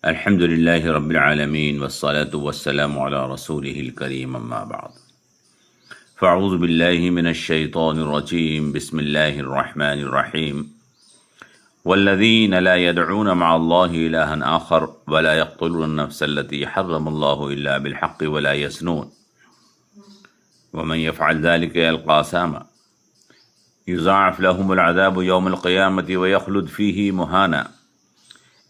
الحمد لله رب العالمين والصلاة والسلام على رسوله الكريم أما بعد فأعوذ بالله من الشيطان الرجيم بسم الله الرحمن الرحيم والذين لا يدعون مع الله إلها آخر ولا يقتلون النفس التي حرم الله إلا بالحق ولا يزنون ومن يفعل ذلك يلقى أثاما يضاعف لهم العذاب يوم القيامة ويخلد فيه مهانا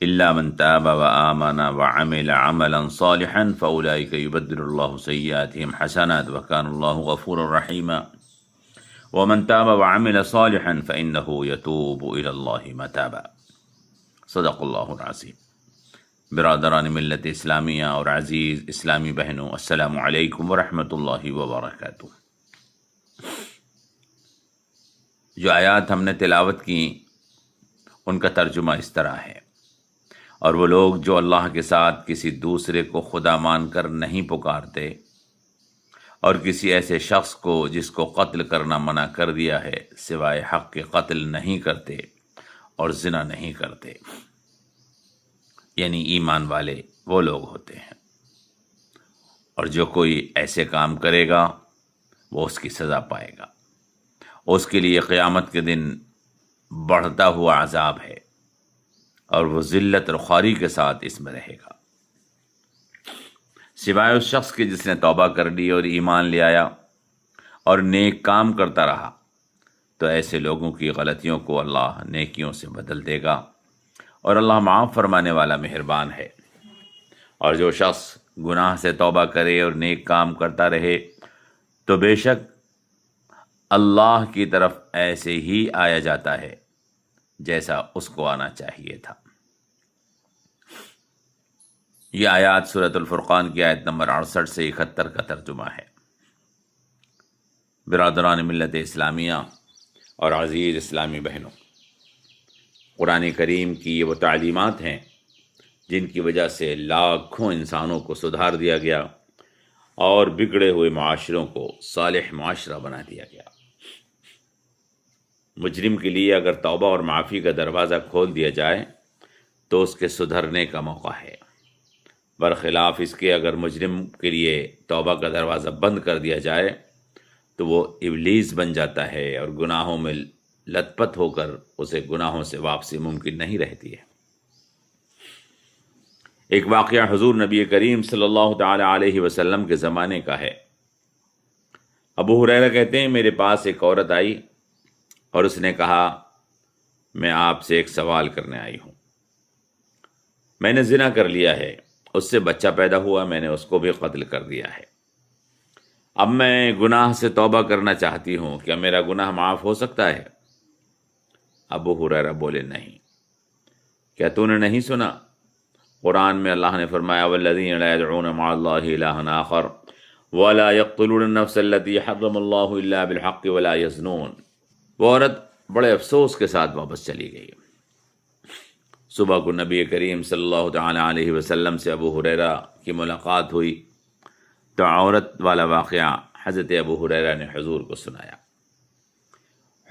إلا من تاب وآمن وعمل عملا صالحا فأولئك يبدل الله سيئاتهم حسنات وكان الله غفورا رحيما ومن تاب وعمل صالحا فإنه يتوب إلى الله متابا صدق الله العظيم۔ برادران ملت اسلامیہ اور عزیز اسلامی بہنوں، السلام علیکم ورحمۃ اللہ وبرکاتہ۔ جو آیات ہم نے تلاوت کی ان کا ترجمہ اس طرح ہے: اور وہ لوگ جو اللہ کے ساتھ کسی دوسرے کو خدا مان کر نہیں پکارتے اور کسی ایسے شخص کو جس کو قتل کرنا منع کر دیا ہے سوائے حق کے قتل نہیں کرتے اور زنا نہیں کرتے، یعنی ایمان والے وہ لوگ ہوتے ہیں۔ اور جو کوئی ایسے کام کرے گا وہ اس کی سزا پائے گا، اس کے لیے قیامت کے دن بڑھتا ہوا عذاب ہے اور وہ ذلت اور خواری کے ساتھ اس میں رہے گا، سوائے اس شخص کے جس نے توبہ کر لی اور ایمان لے آیا اور نیک کام کرتا رہا، تو ایسے لوگوں کی غلطیوں کو اللہ نیکیوں سے بدل دے گا اور اللہ معاف فرمانے والا مہربان ہے۔ اور جو شخص گناہ سے توبہ کرے اور نیک کام کرتا رہے تو بے شک اللہ کی طرف ایسے ہی آیا جاتا ہے جیسا اس کو آنا چاہیے تھا۔ یہ آیات سورۃ الفرقان کی آیت نمبر 68 سے 71 کا ترجمہ ہے۔ برادران ملت اسلامیہ اور عزیز اسلامی بہنوں، قرآن کریم کی یہ وہ تعلیمات ہیں جن کی وجہ سے لاکھوں انسانوں کو سدھار دیا گیا اور بگڑے ہوئے معاشروں کو صالح معاشرہ بنا دیا گیا۔ مجرم کے لیے اگر توبہ اور معافی کا دروازہ کھول دیا جائے تو اس کے سدھرنے کا موقع ہے، برخلاف اس کے اگر مجرم کے لیے توبہ کا دروازہ بند کر دیا جائے تو وہ ابلیس بن جاتا ہے اور گناہوں میں لت پت ہو کر اسے گناہوں سے واپسی ممکن نہیں رہتی ہے۔ ایک واقعہ حضور نبی کریم صلی اللہ تعالی علیہ وسلم کے زمانے کا ہے۔ ابو ہریرہ کہتے ہیں میرے پاس ایک عورت آئی اور اس نے کہا میں آپ سے ایک سوال کرنے آئی ہوں، میں نے زنا کر لیا ہے، اس سے بچہ پیدا ہوا، میں نے اس کو بھی قتل کر دیا ہے، اب میں گناہ سے توبہ کرنا چاہتی ہوں، کیا میرا گناہ معاف ہو سکتا ہے؟ ابو ہریرہ بولے نہیں۔ کیا تو نے نہیں سنا قرآن میں اللہ نے فرمایا والذین لا يدعون مع اللہ الہا آخر ولا يقتلون النفس التي حرم اللہ الا بالحق ولا يزنون۔ وہ عورت بڑے افسوس کے ساتھ واپس چلی گئی۔ صبح کو نبی کریم صلی اللہ تعالی علیہ وسلم سے ابو ہریرہ کی ملاقات ہوئی تو عورت والا واقعہ حضرت ابو ہریرہ نے حضور کو سنایا۔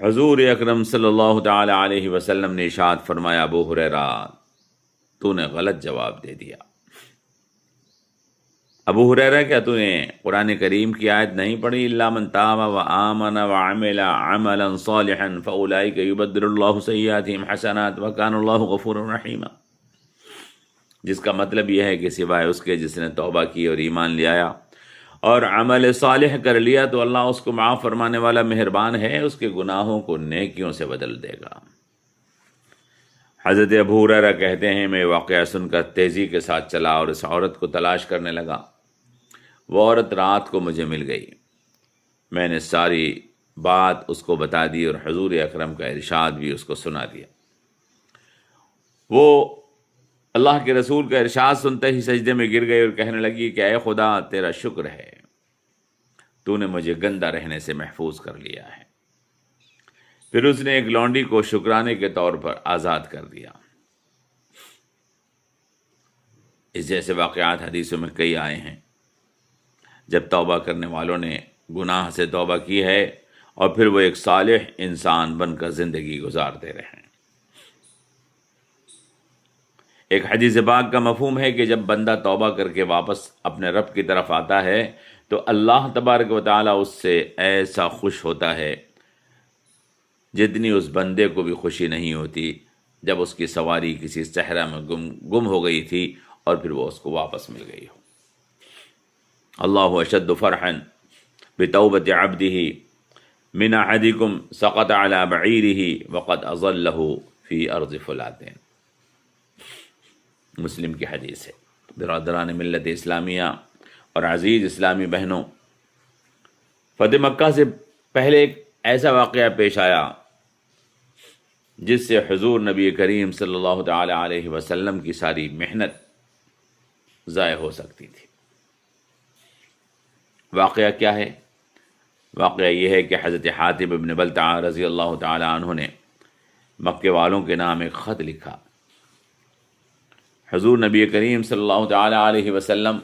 حضور اکرم صلی اللہ تعالی علیہ وسلم نے ارشاد فرمایا ابو ہریرہ تو نے غلط جواب دے دیا۔ ابو ہریرہ کیا تو نے قرآن کریم کی آیت نہیں پڑھی الا من تاب وآمن وعمل عملا صالحا فاولئک یبدل اللہ سیئاتہم حسنات وکان اللہ غفورا رحیما، جس کا مطلب یہ ہے کہ سوائے اس کے جس نے توبہ کی اور ایمان لے آیا اور عمل صالح کر لیا تو اللہ اس کو معاف فرمانے والا مہربان ہے، اس کے گناہوں کو نیکیوں سے بدل دے گا۔ حضرت ابو ہریرہ کہتے ہیں میں واقعہ سن کر تیزی کے ساتھ چلا اور اس عورت کو تلاش کرنے لگا۔ وہ عورت رات کو مجھے مل گئی، میں نے ساری بات اس کو بتا دی اور حضور اکرم کا ارشاد بھی اس کو سنا دیا۔ وہ اللہ کے رسول کا ارشاد سنتے ہی سجدے میں گر گئی اور کہنے لگی کہ اے خدا تیرا شکر ہے، تو نے مجھے گندہ رہنے سے محفوظ کر لیا ہے۔ پھر اس نے ایک لونڈی کو شکرانے کے طور پر آزاد کر دیا۔ اس جیسے واقعات حدیثوں میں کئی آئے ہیں جب توبہ کرنے والوں نے گناہ سے توبہ کی ہے اور پھر وہ ایک صالح انسان بن کر زندگی گزارتے رہے۔ ایک حدیث پاک کا مفہوم ہے کہ جب بندہ توبہ کر کے واپس اپنے رب کی طرف آتا ہے تو اللہ تبارک و تعالیٰ اس سے ایسا خوش ہوتا ہے جتنی اس بندے کو بھی خوشی نہیں ہوتی جب اس کی سواری کسی صحرا میں گم ہو گئی تھی اور پھر وہ اس کو واپس مل گئی ہو۔ اللہ اشد فرحا بتوبۃ عبدہ من احدکم سقط علی بعیرہ وقد اظلہ فی ارض فلاتین، مسلم کی حدیث ہے۔ برادران ملت اسلامیہ اور عزیز اسلامی بہنوں، فتح مکہ سے پہلے ایک ایسا واقعہ پیش آیا جس سے حضور نبی کریم صلی اللہ تعالی علیہ وسلم کی ساری محنت ضائع ہو سکتی تھی۔ واقعہ کیا ہے؟ واقعہ یہ ہے کہ حضرت حاتب ابن بلتعہ رضی اللہ تعالی عنہ نے مکے والوں کے نام ایک خط لکھا۔ حضور نبی کریم صلی اللہ تعالی علیہ وسلم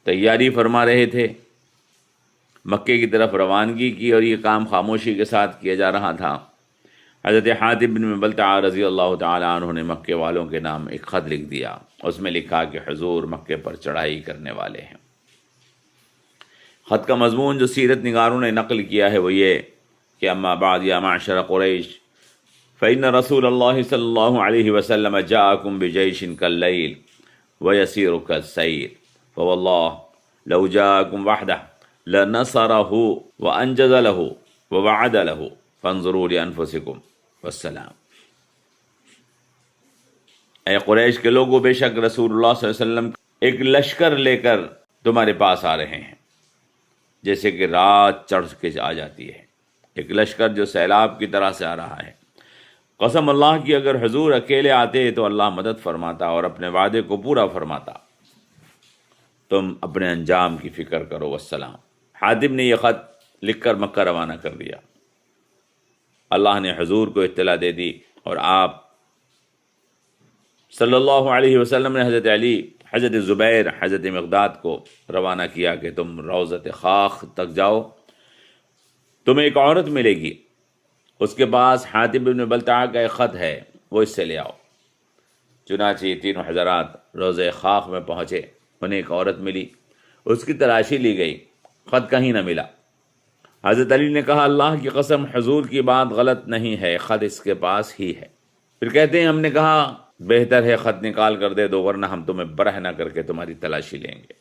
تیاری فرما رہے تھے، مکے کی طرف روانگی کی، اور یہ کام خاموشی کے ساتھ کیا جا رہا تھا۔ حضرت حاتب بن بلتعہ رضی اللہ تعالی عنہ نے مکے والوں کے نام ایک خط لکھ دیا۔ اس میں لکھا کہ حضور مکے پر چڑھائی کرنے والے ہیں۔ خط کا مضمون جو سیرت نگاروں نے نقل کیا ہے وہ یہ کہ اما بعد یا معشر قریش فإن رسول اللہ صلی اللہ علیہ وسلم جاءکم بجیش کاللیل ویسیر کالسیر فواللہ لو جاءکم وحدہ لنصرہ وانجز لہ ووعد لہ فانظروا لانفسکم والسلام۔ اے قریش کے لوگوں، بے شک رسول اللہ صلی اللہ علیہ وسلم ایک لشکر لے کر تمہارے پاس آ رہے ہیں، جیسے کہ رات چڑھ کے آ جاتی ہے، ایک لشکر جو سیلاب کی طرح سے آ رہا ہے۔ قسم اللہ کی اگر حضور اکیلے آتے تو اللہ مدد فرماتا اور اپنے وعدے کو پورا فرماتا۔ تم اپنے انجام کی فکر کرو والسلام۔ حاتب نے یہ خط لکھ کر مکہ روانہ کر دیا۔ اللہ نے حضور کو اطلاع دے دی اور آپ صلی اللہ علیہ وسلم نے حضرت علی، حضرت زبیر، حضرت مقداد کو روانہ کیا کہ تم روضۃ خاخ تک جاؤ، تمہیں ایک عورت ملے گی، اس کے پاس حاتب بن بلتعہ کا ایک خط ہے، وہ اس سے لے آؤ۔ چنانچہ یہ تینوں حضرات روضہ خاخ میں پہنچے، انہیں ایک عورت ملی، اس کی تلاشی لی گئی، خط کہیں نہ ملا۔ حضرت علی نے کہا اللہ کی قسم حضور کی بات غلط نہیں ہے، خط اس کے پاس ہی ہے۔ پھر کہتے ہیں ہم نے کہا بہتر ہے خط نکال کر دے دو ورنہ ہم تمہیں برہ نہ کر کے تمہاری تلاشی لیں گے۔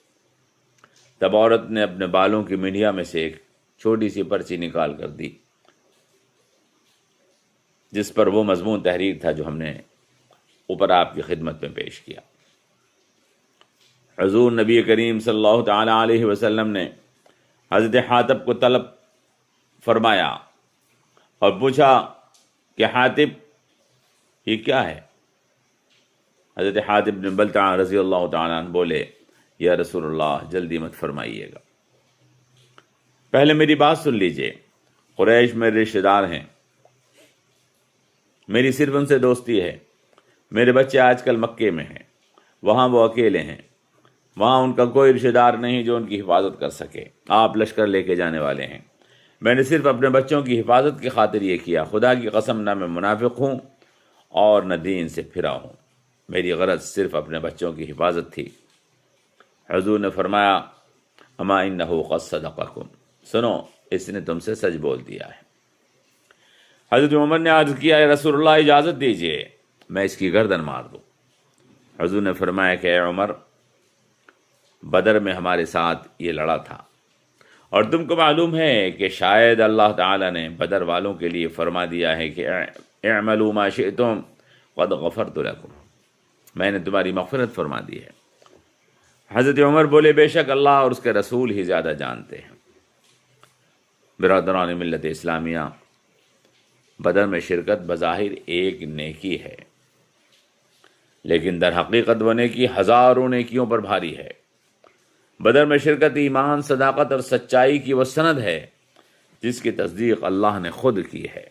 تب عورت نے اپنے بالوں کی منڈیا میں سے ایک چھوٹی سی پرچی نکال کر دی جس پر وہ مضمون تحریر تھا جو ہم نے اوپر آپ کی خدمت میں پیش کیا۔ حضور نبی کریم صلی اللہ تعالی علیہ وسلم نے حضرت حاتب کو طلب فرمایا اور پوچھا کہ حاتب یہ کیا ہے؟ حضرت حاتب بن بلتعہ رضی اللہ تعالیٰ عنہ بولے یا رسول اللہ جلدی مت فرمائیے گا، پہلے میری بات سن لیجئے۔ قریش میرے رشتہ دار ہیں، میری صرف ان سے دوستی ہے، میرے بچے آج کل مکے میں ہیں، وہاں وہ اکیلے ہیں، وہاں ان کا کوئی رشتہ دار نہیں جو ان کی حفاظت کر سکے، آپ لشکر لے کے جانے والے ہیں، میں نے صرف اپنے بچوں کی حفاظت کی خاطر یہ کیا، خدا کی قسم نہ میں منافق ہوں اور نہ دین سے پھرا ہوں، میری غرض صرف اپنے بچوں کی حفاظت تھی۔ حضور نے فرمایا اما انہ قد صدقکم، سنو اس نے تم سے سچ بول دیا ہے۔ حضرت عمر نے عرض کیا اے رسول اللہ اجازت دیجئے میں اس کی گردن مار دوں۔ حضور نے فرمایا کہ اے عمر، بدر میں ہمارے ساتھ یہ لڑا تھا اور تم کو معلوم ہے کہ شاید اللہ تعالیٰ نے بدر والوں کے لیے فرما دیا ہے کہ اعملوا ما شئتم قد غفرت لکم، میں نے تمہاری مغفرت فرما دی ہے۔ حضرت عمر بولے بے شک اللہ اور اس کے رسول ہی زیادہ جانتے ہیں۔ برادران ملت اسلامیہ، بدر میں شرکت بظاہر ایک نیکی ہے، لیکن در حقیقت وہ نیکی ہزاروں نیکیوں پر بھاری ہے۔ بدر میں شرکت ایمان، صداقت اور سچائی کی وہ سند ہے جس کی تصدیق اللہ نے خود کی ہے۔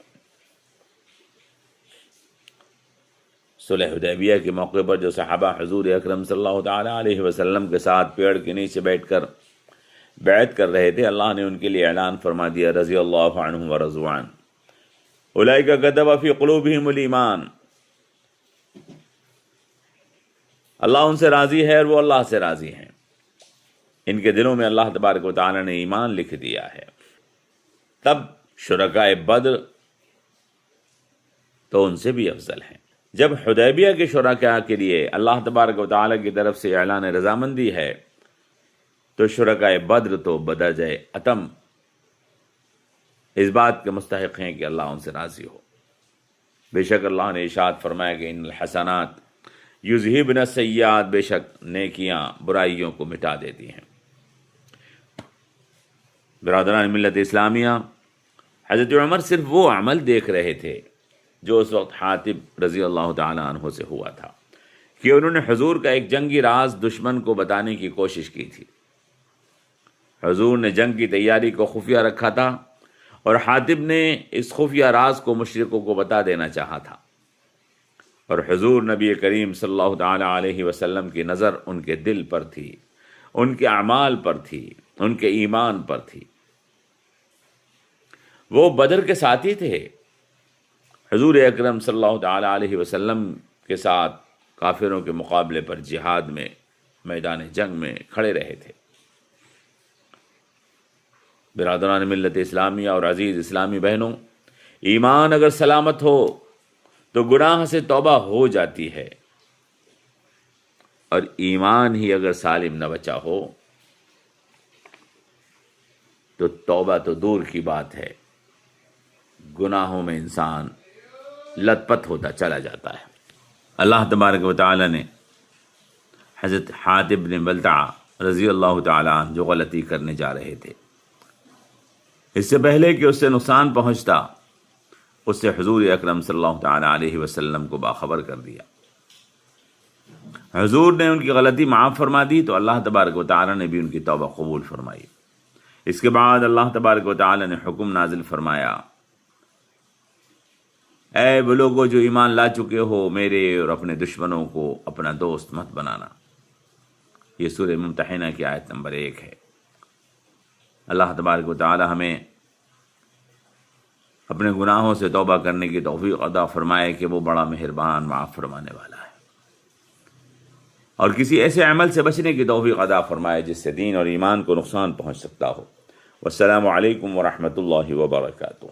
صلح حدیبیہ کے موقع پر جو صحابہ حضور اکرم صلی اللہ تعالی علیہ وسلم کے ساتھ پیڑ کے نیچے بیٹھ کر بیعت کر رہے تھے، اللہ نے ان کے لیے اعلان فرما دیا رضی اللہ عنہم ورضوا عنہ اولئک کتب فی قلوبہم الایمان، اللہ ان سے راضی ہے اور وہ اللہ سے راضی ہیں، ان کے دلوں میں اللہ تبارک و تعالی نے ایمان لکھ دیا ہے۔ تب شرکائے بدر تو ان سے بھی افضل ہیں۔ جب حدیبیہ کے شرکاء کے لیے اللہ تبارک و تعالی کی طرف سے اعلان رضامندی ہے تو شرکائے بدر تو بدرجہ اتم اس بات کے مستحق ہیں کہ اللہ ان سے راضی ہو۔ بے شک اللہ نے ارشاد فرمایا کہ ان الحسنات یذہبن السیئات، بے شک نیکیاں برائیوں کو مٹا دیتی ہیں۔ برادران ملت اسلامیہ، حضرت عمر صرف وہ عمل دیکھ رہے تھے جو اس وقت حاتب رضی اللہ تعالیٰ عنہ سے ہوا تھا کہ انہوں نے حضور کا ایک جنگی راز دشمن کو بتانے کی کوشش کی تھی۔ حضور نے جنگ کی تیاری کو خفیہ رکھا تھا اور حاتب نے اس خفیہ راز کو مشرکوں کو بتا دینا چاہا تھا، اور حضور نبی کریم صلی اللہ تعالیٰ علیہ وسلم کی نظر ان کے دل پر تھی، ان کے اعمال پر تھی، ان کے ایمان پر تھی۔ وہ بدر کے ساتھی تھے، حضور اکرم صلی اللہ تعالیٰ علیہ وسلم کے ساتھ کافروں کے مقابلے پر جہاد میں، میدان جنگ میں کھڑے رہے تھے۔ برادران ملت اسلامیہ اور عزیز اسلامی بہنوں، ایمان اگر سلامت ہو تو گناہ سے توبہ ہو جاتی ہے، اور ایمان ہی اگر سالم نہ بچا ہو تو توبہ تو دور کی بات ہے، گناہوں میں انسان لت پت ہوتا چلا جاتا ہے۔ اللہ تبارک و تعالی نے حضرت حاتب بن بلتعہ رضی اللہ تعالیٰ عنہ جو غلطی کرنے جا رہے تھے، اس سے پہلے کہ اس سے نقصان پہنچتا، اس سے حضور اکرم صلی اللہ تعالیٰ علیہ وسلم کو باخبر کر دیا۔ حضور نے ان کی غلطی معاف فرما دی تو اللہ تبارک و تعالیٰ نے بھی ان کی توبہ قبول فرمائی۔ اس کے بعد اللہ تبارک و تعالیٰ نے حکم نازل فرمایا، اے وہ لوگو جو ایمان لا چکے ہو، میرے اور اپنے دشمنوں کو اپنا دوست مت بنانا۔ یہ سورہ ممتحنہ کی آیت نمبر 1 ہے۔ اللہ تبارک و تعالی ہمیں اپنے گناہوں سے توبہ کرنے کی توفیق عطا فرمائے کہ وہ بڑا مہربان معاف فرمانے والا ہے، اور کسی ایسے عمل سے بچنے کی توفیق عطا فرمائے جس سے دین اور ایمان کو نقصان پہنچ سکتا ہو۔ والسلام علیکم ورحمۃ اللہ وبرکاتہ۔